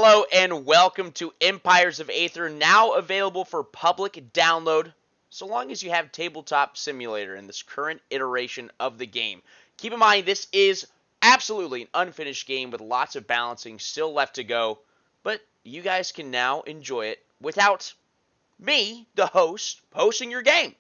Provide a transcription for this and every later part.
Hello and welcome to Empires of Aether, now available for public download, so long as you have Tabletop Simulator in this current iteration of the game. Keep in mind, this is absolutely an unfinished game with lots of balancing still left to go, but you guys can now enjoy it without me, the host, hosting your game.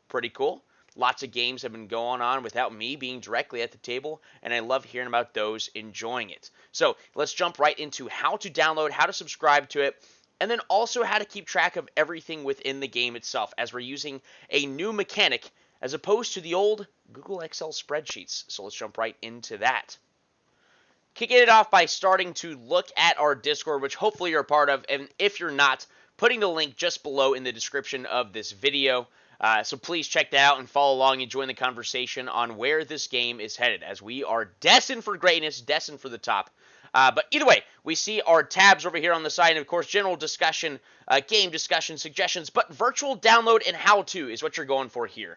Pretty cool. Lots of games have been going on without me being directly at the table, and I love hearing about those enjoying it. So let's jump right into how to download, how to subscribe to it, and then also how to keep track of everything within the game itself, as we're using a new mechanic as opposed to the old Google Excel spreadsheets. So let's jump right into that. Kicking it off by starting to look at our Discord, which hopefully you're a part of, and if you're not, putting the link just below in the description of this video. So please check that out and follow along and join the conversation on where this game is headed, as we are destined for greatness, destined for the top. But either way, we see our tabs over here on the side, and of course, general discussion, game discussion, suggestions, but virtual download and how-to is what you're going for here.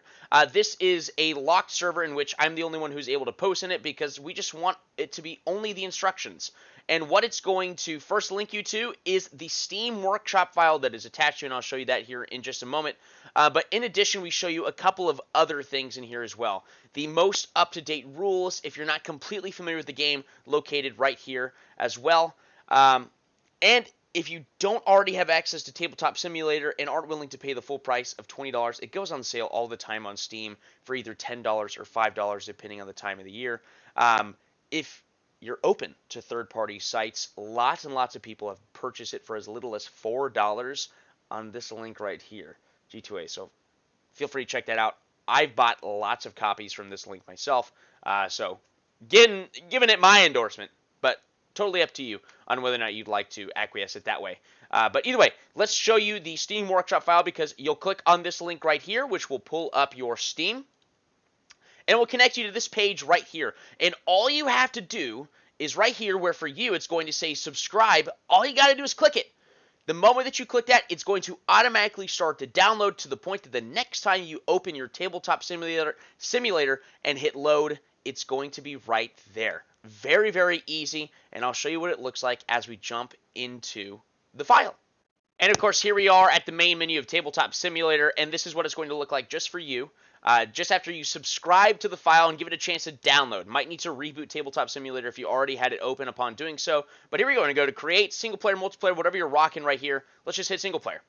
This is a locked server in which I'm the only one who's able to post in it because we just want it to be only the instructions. And what it's going to first link you to is the Steam Workshop file that is attached to, and I'll show you that here in just a moment. But in addition, we show you a couple of other things in here as well. The most up-to-date rules, if you're not completely familiar with the game, located right here as well. And if you don't already have access to Tabletop Simulator and aren't willing to pay the full price of $20, it goes on sale all the time on Steam for either $10 or $5, depending on the time of the year. If you're open to third-party sites, lots and lots of people have purchased it for as little as $4 on this link right here, G2A. So feel free to check that out. I've bought lots of copies from this link myself, so giving it my endorsement, but totally up to you on whether or not you'd like to acquiesce it that way. But either way, let's show you the Steam Workshop file, because you'll click on this link right here, which will pull up your Steam. And it will connect you to this page right here. And all you have to do is right here, where for you it's going to say subscribe. All you got to do is click it. The moment that you click that, it's going to automatically start to download, to the point that the next time you open your Tabletop Simulator and hit load, it's going to be right there. Very, very easy. And I'll show you what it looks like as we jump into the file. And of course, here we are at the main menu of Tabletop Simulator, and this is what it's going to look like just for you. Just after you subscribe to the file and give it a chance to download. Might need to reboot Tabletop Simulator if you already had it open upon doing so. But here we go. We're going to go to create, single player, multiplayer, whatever you're rocking right here. Let's just hit single player.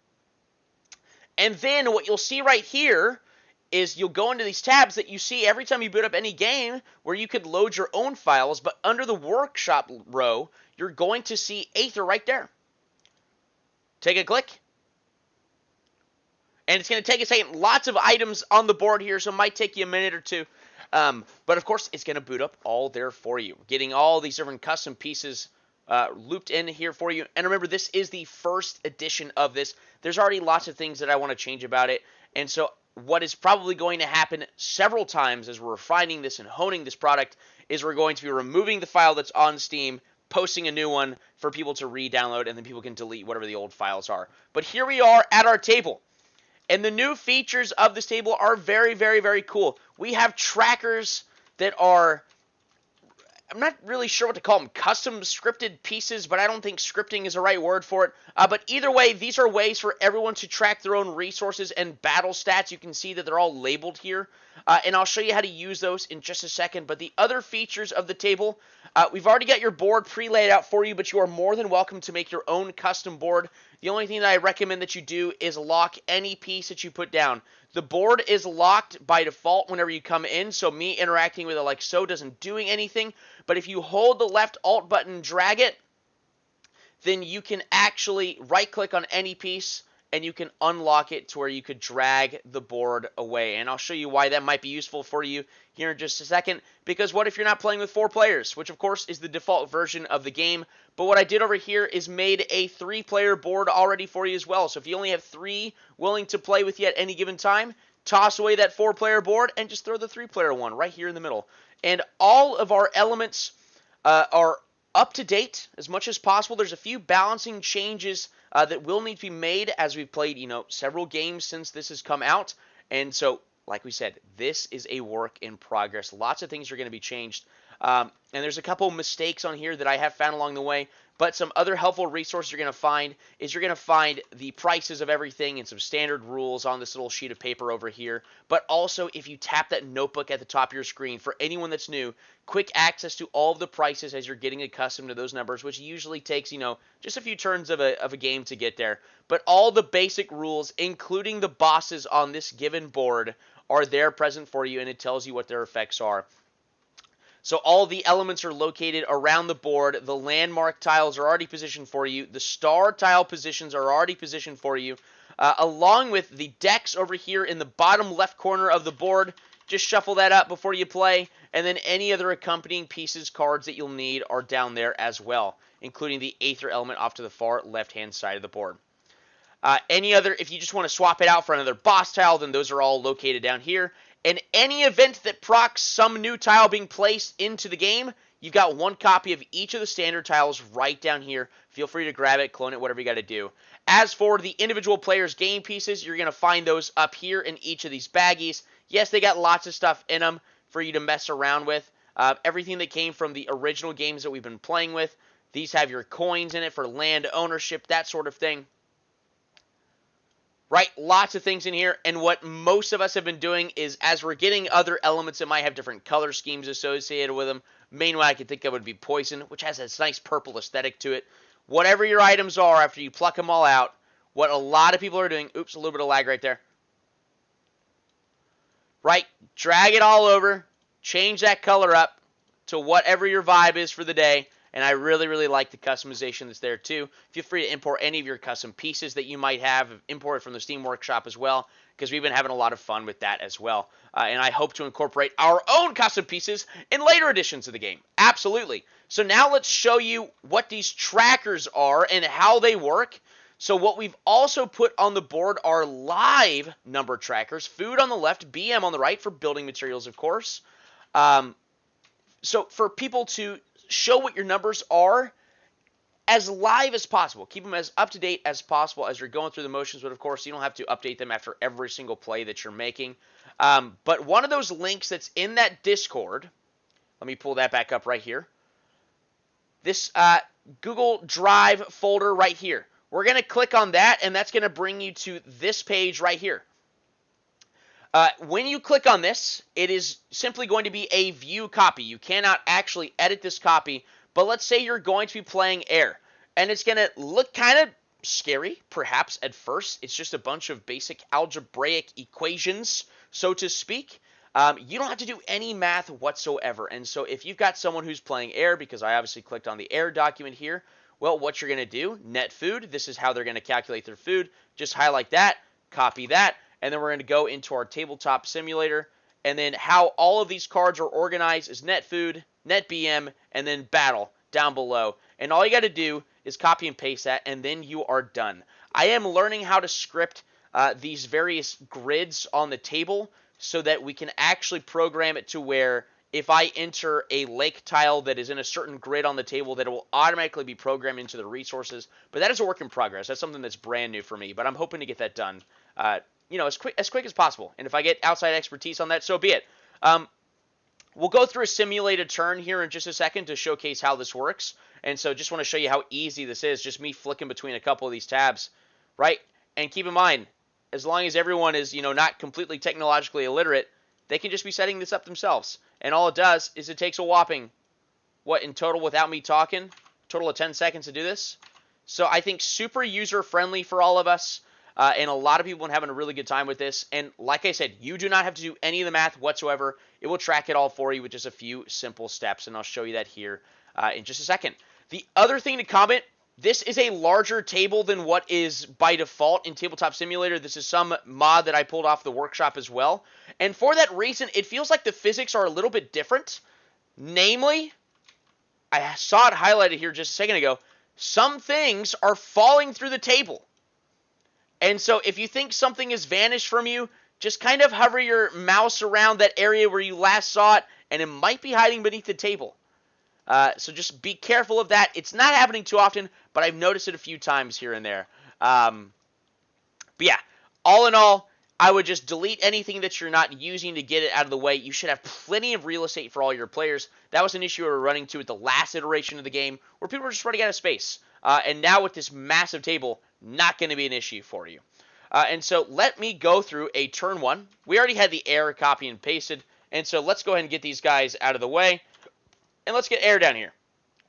And then what you'll see right here is you'll go into these tabs that you see every time you boot up any game, where you could load your own files. But under the workshop row, you're going to see Aether right there. Take a click. And it's going to take a second. Lots of items on the board here, so it might take you a minute or two. But of course, it's going to boot up all there for you. Getting all these different custom pieces looped in here for you. And remember, this is the first edition of this. There's already lots of things that I want to change about it. And so what is probably going to happen several times as we're refining this and honing this product is we're going to be removing the file that's on Steam, posting a new one for people to re-download, and then people can delete whatever the old files are. But here we are at our table. And the new features of this table are very, very, very cool. We have trackers that are, I'm not really sure what to call them, custom scripted pieces, but I don't think scripting is the right word for it. But either way, these are ways for everyone to track their own resources and battle stats. You can see that they're all labeled here. And I'll show you how to use those in just a second. But the other features of the table, we've already got your board pre-laid out for you, but you are more than welcome to make your own custom board. The only thing that I recommend that you do is lock any piece that you put down. The board is locked by default whenever you come in, so me interacting with it like so doesn't doing anything. But if you hold the left Alt button and drag it, then you can actually right-click on any piece, and you can unlock it to where you could drag the board away. And I'll show you why that might be useful for you here in just a second. Because what if you're not playing with 4 players, which of course is the default version of the game. But what I did over here is made a 3-player board already for you as well. So if you only have 3 willing to play with you at any given time, toss away that 4-player board and just throw the 3-player one right here in the middle. And all of our elements are up to date as much as possible. There's a few balancing changes that will need to be made as we've played, several games since this has come out. And so, like we said, this is a work in progress. Lots of things are going to be changed. And there's a couple mistakes on here that I have found along the way. But some other helpful resources you're going to find is you're going to find the prices of everything and some standard rules on this little sheet of paper over here. But also, if you tap that notebook at the top of your screen, for anyone that's new, quick access to all of the prices as you're getting accustomed to those numbers, which usually takes, just a few turns of a game to get there. But all the basic rules, including the bosses on this given board, are there present for you, and it tells you what their effects are. So all the elements are located around the board. The landmark tiles are already positioned for you. The star tile positions are already positioned for you, along with the decks over here in the bottom left corner of the board. Just shuffle that up before you play, and then any other accompanying pieces, cards that you'll need are down there as well, including the Aether element off to the far left-hand side of the board. If you just want to swap it out for another boss tile, then those are all located down here. And any event that procs some new tile being placed into the game, you've got one copy of each of the standard tiles right down here. Feel free to grab it, clone it, whatever you got to do. As for the individual players' game pieces, you're going to find those up here in each of these baggies. Yes, they got lots of stuff in them for you to mess around with. Everything that came from the original games that we've been playing with. These have your coins in it for land ownership, that sort of thing. Right, lots of things in here, and what most of us have been doing is, as we're getting other elements that might have different color schemes associated with them, main one I could think of would be poison, which has this nice purple aesthetic to it. Whatever your items are, after you pluck them all out, what a lot of people are doing, oops, a little bit of lag right there, right, drag it all over, change that color up to whatever your vibe is for the day. And I really, really like the customization that's there too. Feel free to import any of your custom pieces that you might have, import from the Steam Workshop as well, because we've been having a lot of fun with that as well. And I hope to incorporate our own custom pieces in later editions of the game. Absolutely. So now let's show you what these trackers are and how they work. So what we've also put on the board are live number trackers. Food on the left, BM on the right for building materials, of course. So for people to show what your numbers are as live as possible. Keep them as up-to-date as possible as you're going through the motions, but of course you don't have to update them after every single play that you're making. But one of those links that's in that Discord, let me pull that back up right here, this Google Drive folder right here. We're going to click on that, and that's going to bring you to this page right here. When you click on this, it is simply going to be a view copy. You cannot actually edit this copy, but let's say you're going to be playing Air, and it's going to look kind of scary, perhaps, at first. It's just a bunch of basic algebraic equations, so to speak. You don't have to do any math whatsoever, and so if you've got someone who's playing Air, because I obviously clicked on the Air document here, well, what you're going to do, net food, this is how they're going to calculate their food. Just highlight that, copy that, and then we're going to go into our tabletop simulator, and then how all of these cards are organized is net food, net BM, and then battle down below. And all you got to do is copy and paste that, and then you are done. I am learning how to script these various grids on the table so that we can actually program it to where if I enter a lake tile that is in a certain grid on the table, that it will automatically be programmed into the resources. But that is a work in progress. That's something that's brand new for me, but I'm hoping to get that done as quick as possible. And if I get outside expertise on that, so be it. We'll go through a simulated turn here in just a second to showcase how this works. And so just want to show you how easy this is, just me flicking between a couple of these tabs, right? And keep in mind, as long as everyone is, not completely technologically illiterate, they can just be setting this up themselves. And all it does is it takes a whopping, in total without me talking, total of 10 seconds to do this. So I think super user-friendly for all of us. And a lot of people have been having a really good time with this. And like I said, you do not have to do any of the math whatsoever. It will track it all for you with just a few simple steps. And I'll show you that here in just a second. The other thing to comment, this is a larger table than what is by default in Tabletop Simulator. This is some mod that I pulled off the workshop as well. And for that reason, it feels like the physics are a little bit different. Namely, I saw it highlighted here just a second ago. Some things are falling through the table. And so if you think something has vanished from you, just kind of hover your mouse around that area where you last saw it, and it might be hiding beneath the table. So just be careful of that. It's not happening too often, but I've noticed it a few times here and there. But yeah, all in all, I would just delete anything that you're not using to get it out of the way. You should have plenty of real estate for all your players. That was an issue we were running to at the last iteration of the game, where people were just running out of space. And now with this massive table, not going to be an issue for you. And so let me go through a turn one. We already had the air copy and pasted, and so let's go ahead and get these guys out of the way. And let's get air down here.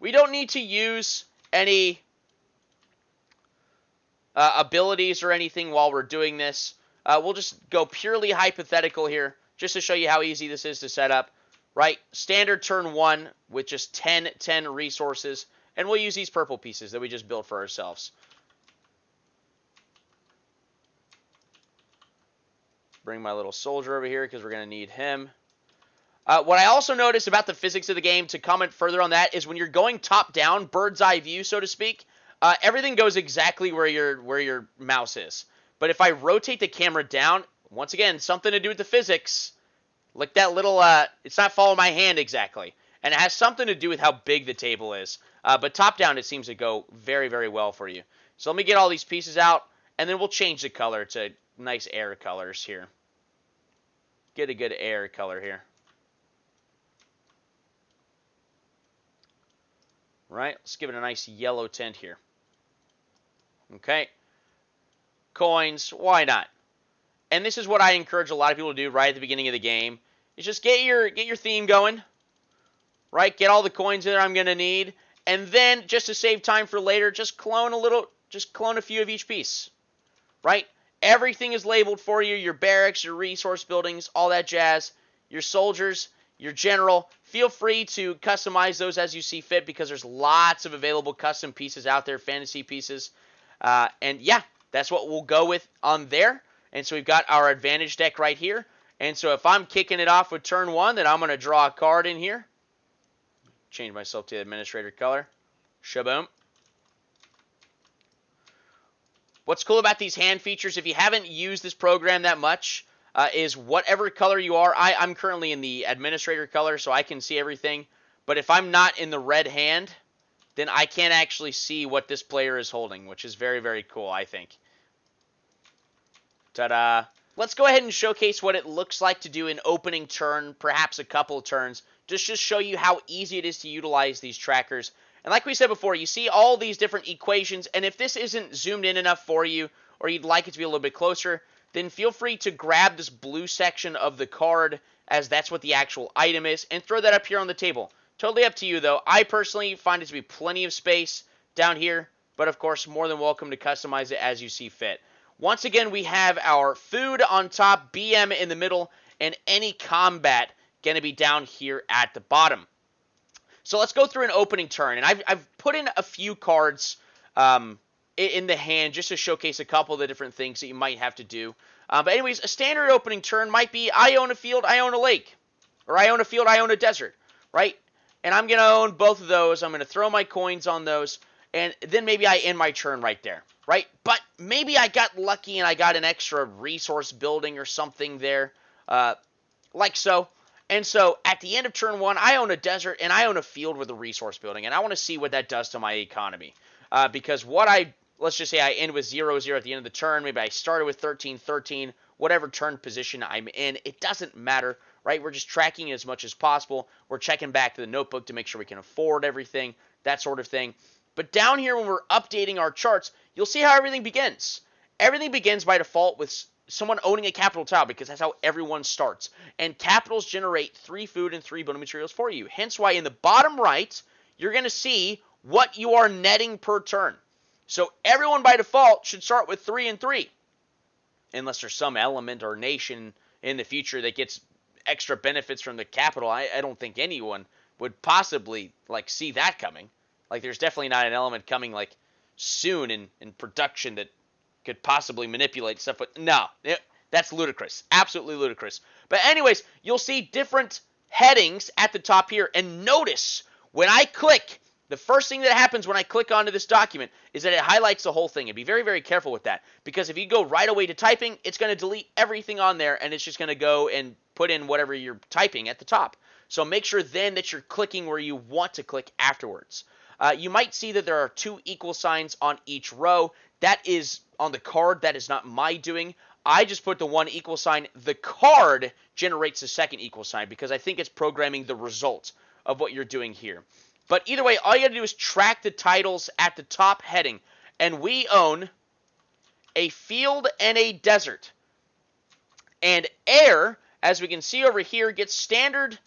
We don't need to use any abilities or anything while we're doing this. We'll just go purely hypothetical here, just to show you how easy this is to set up. Right? Standard turn one with just 10 resources. And we'll use these purple pieces that we just built for ourselves. Bring my little soldier over here because we're going to need him. What I also noticed about the physics of the game, to comment further on that, is when you're going top down, bird's eye view, so to speak, everything goes exactly where your mouse is. But if I rotate the camera down, once again, something to do with the physics. Look, that little, it's not following my hand exactly. And it has something to do with how big the table is. But top down, it seems to go very, very well for you. So let me get all these pieces out, and then we'll change the color to nice air colors here. Get a good air color here. Right, let's give it a nice yellow tint here. Okay. Coins, why not? And this is what I encourage a lot of people to do right at the beginning of the game. Is just get your theme going. Right, get all the coins that I'm going to need. And then, just to save time for later, just clone a few of each piece. Right? Everything is labeled for you. Your barracks, your resource buildings, all that jazz. Your soldiers, your general. Feel free to customize those as you see fit, because there's lots of available custom pieces out there, fantasy pieces. And yeah, that's what we'll go with on there. And so we've got our advantage deck right here. And so if I'm kicking it off with turn one, then I'm going to draw a card in here. Change myself to the administrator color. Shaboom. What's cool about these hand features, if you haven't used this program that much, is whatever color you are. I'm currently in the administrator color, so I can see everything. But if I'm not in the red hand, then I can't actually see what this player is holding, which is very, very cool, I think. Ta-da! Let's go ahead and showcase what it looks like to do an opening turn, perhaps a couple of turns, just show you how easy it is to utilize these trackers. And like we said before, you see all these different equations, and if this isn't zoomed in enough for you, or you'd like it to be a little bit closer, then feel free to grab this blue section of the card, as that's what the actual item is, and throw that up here on the table. Totally up to you, though. I personally find it to be plenty of space down here, but of course, more than welcome to customize it as you see fit. Once again, we have our food on top, BM in the middle, and any combat going to be down here at the bottom. So let's go through an opening turn, and I've put in a few cards in the hand just to showcase a couple of the different things that you might have to do. But anyways, a standard opening turn might be, I own a field, I own a lake. Or I own a field, I own a desert, right? And I'm going to own both of those. I'm going to throw my coins on those, and then maybe I end my turn right there, right? But maybe I got lucky and I got an extra resource building or something there, like so. And so at the end of turn one, I own a desert and I own a field with a resource building, and I want to see what that does to my economy. Because let's just say I end with 0-0 at the end of the turn. Maybe I started with 13-13, whatever turn position I'm in. It doesn't matter, right? We're just tracking it as much as possible. We're checking back to the notebook to make sure we can afford everything, that sort of thing. But down here, when we're updating our charts, you'll see how everything begins. Everything begins by default with someone owning a capital tile, because that's how everyone starts. And capitals generate 3 food and 3 building materials for you. Hence why in the bottom right, you're going to see what you are netting per turn. So everyone by default should start with 3 and 3. Unless there's some element or nation in the future that gets extra benefits from the capital. I don't think anyone would possibly see that coming. There's definitely not an element coming soon in production that could possibly manipulate stuff. But no, that's ludicrous. Absolutely ludicrous. But anyways, you'll see different headings at the top here. And notice when I click, the first thing that happens when I click onto this document is that it highlights the whole thing. And be very, very careful with that. Because if you go right away to typing, it's going to delete everything on there. And it's just going to go and put in whatever you're typing at the top. So make sure then that you're clicking where you want to click afterwards. You might see that there are 2 equal signs on each row. That is on the card. That is not my doing. I just put the one equal sign. The card generates the second equal sign because I think it's programming the result of what you're doing here. But either way, all you got to do is track the titles at the top heading. And we own a field and a desert. And air, as we can see over here, gets standard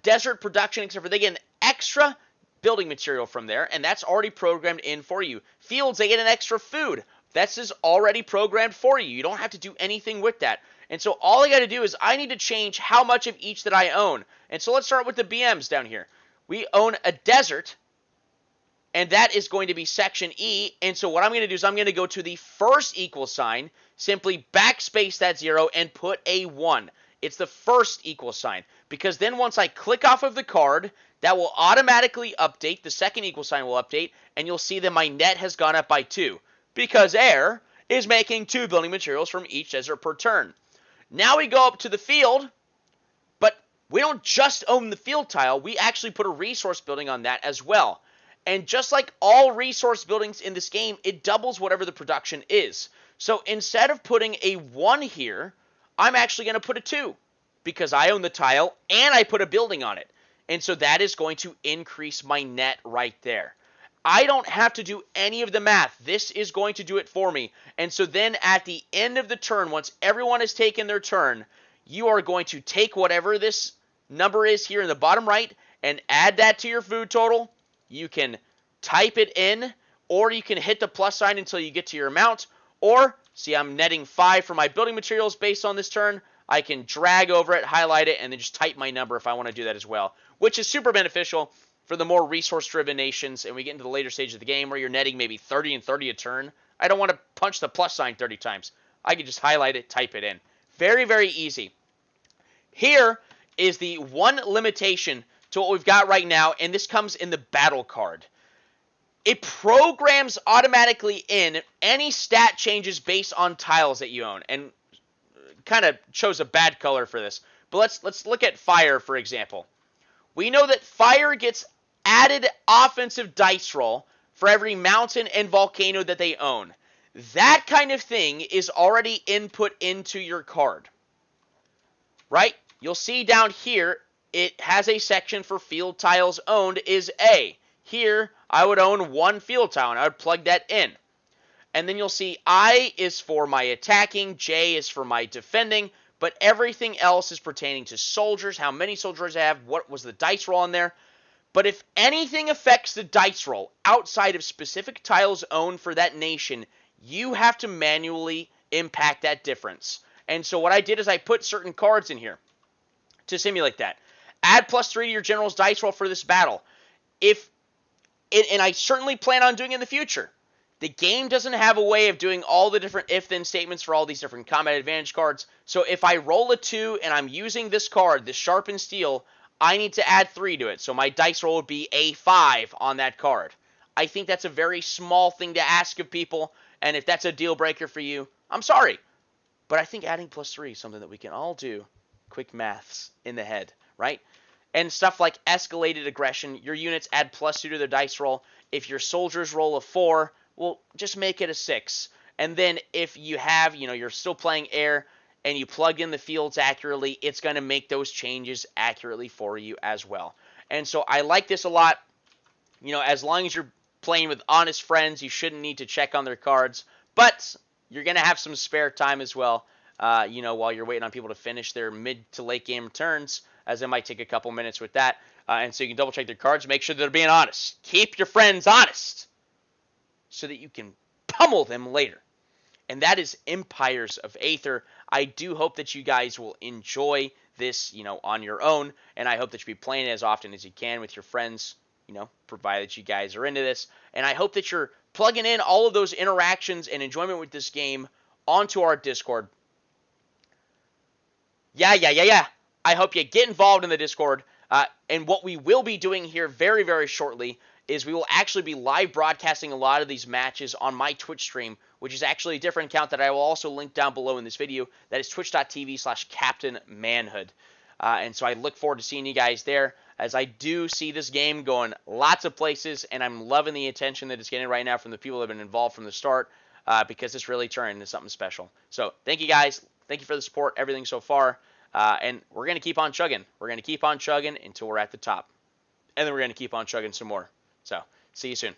desert production, except for they get an extra building material from there, and that's already programmed in for you. Fields, they get an extra food. That's just already programmed for you. You don't have to do anything with that. And so all I got to do is I need to change how much of each that I own. And so let's start with the BMs down here. We own a desert, and that is going to be section E. And so what I'm going to do is I'm going to go to the first equal sign, simply backspace that 0, and put a 1. It's the first equal sign. Because then once I click off of the card, that will automatically update. The second equal sign will update, and you'll see that my net has gone up by 2. Because air is making 2 building materials from each desert per turn. Now we go up to the field, but we don't just own the field tile. We actually put a resource building on that as well. And just like all resource buildings in this game, it doubles whatever the production is. So instead of putting a 1 here, I'm actually going to put a 2 because I own the tile and I put a building on it. And so that is going to increase my net right there. I don't have to do any of the math. This is going to do it for me. And so then at the end of the turn, once everyone has taken their turn, you are going to take whatever this number is here in the bottom right and add that to your food total. You can type it in, or you can hit the plus sign until you get to your amount. Or, see, I'm netting 5 for my building materials based on this turn. I can drag over it, highlight it, and then just type my number if I want to do that as well, which is super beneficial for the more resource-driven nations, and we get into the later stage of the game where you're netting maybe 30 and 30 a turn. I don't want to punch the plus sign 30 times. I can just highlight it, type it in. Very, very easy. Here is the one limitation to what we've got right now, and this comes in the battle card. It programs automatically in any stat changes based on tiles that you own, and kind of chose a bad color for this. But let's look at fire, for example. We know that fire gets added offensive dice roll for every mountain and volcano that they own. That kind of thing is already input into your card, right? You'll see down here, it has a section for field tiles owned is A. Here, I would own 1 field tile, and I would plug that in. And then you'll see I is for my attacking, J is for my defending, but everything else is pertaining to soldiers, how many soldiers I have, what was the dice roll on there. But if anything affects the dice roll outside of specific tiles owned for that nation, you have to manually impact that difference. And so what I did is I put certain cards in here to simulate that. Add +3 to your general's dice roll for this battle. And I certainly plan on doing it in the future. The game doesn't have a way of doing all the different if-then statements for all these different combat advantage cards. So if I roll a 2 and I'm using this card, this sharpened steel, I need to add 3 to it. So my dice roll would be a 5 on that card. I think that's a very small thing to ask of people. And if that's a deal breaker for you, I'm sorry. But I think adding +3 is something that we can all do. Quick maths in the head, right? And stuff like escalated aggression, your units add +2 to their dice roll. If your soldiers roll a 4, well, just make it a 6. And then if you have, you're still playing air and you plug in the fields accurately, it's going to make those changes accurately for you as well. And so I like this a lot. As long as you're playing with honest friends, you shouldn't need to check on their cards. But you're going to have some spare time as well, while you're waiting on people to finish their mid to late game turns, as it might take a couple minutes with that. And so you can double check their cards, make sure they're being honest. Keep your friends honest so that you can pummel them later. And that is Empires of Aether. I do hope that you guys will enjoy this, on your own. And I hope that you'll be playing it as often as you can with your friends, provided you guys are into this. And I hope that you're plugging in all of those interactions and enjoyment with this game onto our Discord. Yeah. I hope you get involved in the Discord. And what we will be doing here very, very shortly is we will actually be live broadcasting a lot of these matches on my Twitch stream, which is actually a different account that I will also link down below in this video. That is twitch.tv/CaptainManhood. And so I look forward to seeing you guys there, as I do see this game going lots of places, and I'm loving the attention that it's getting right now from the people that have been involved from the start. because it's really turned into something special. So thank you guys. Thank you for the support, everything so far. And we're going to keep on chugging. We're going to keep on chugging until we're at the top. And then we're going to keep on chugging some more. So see you soon.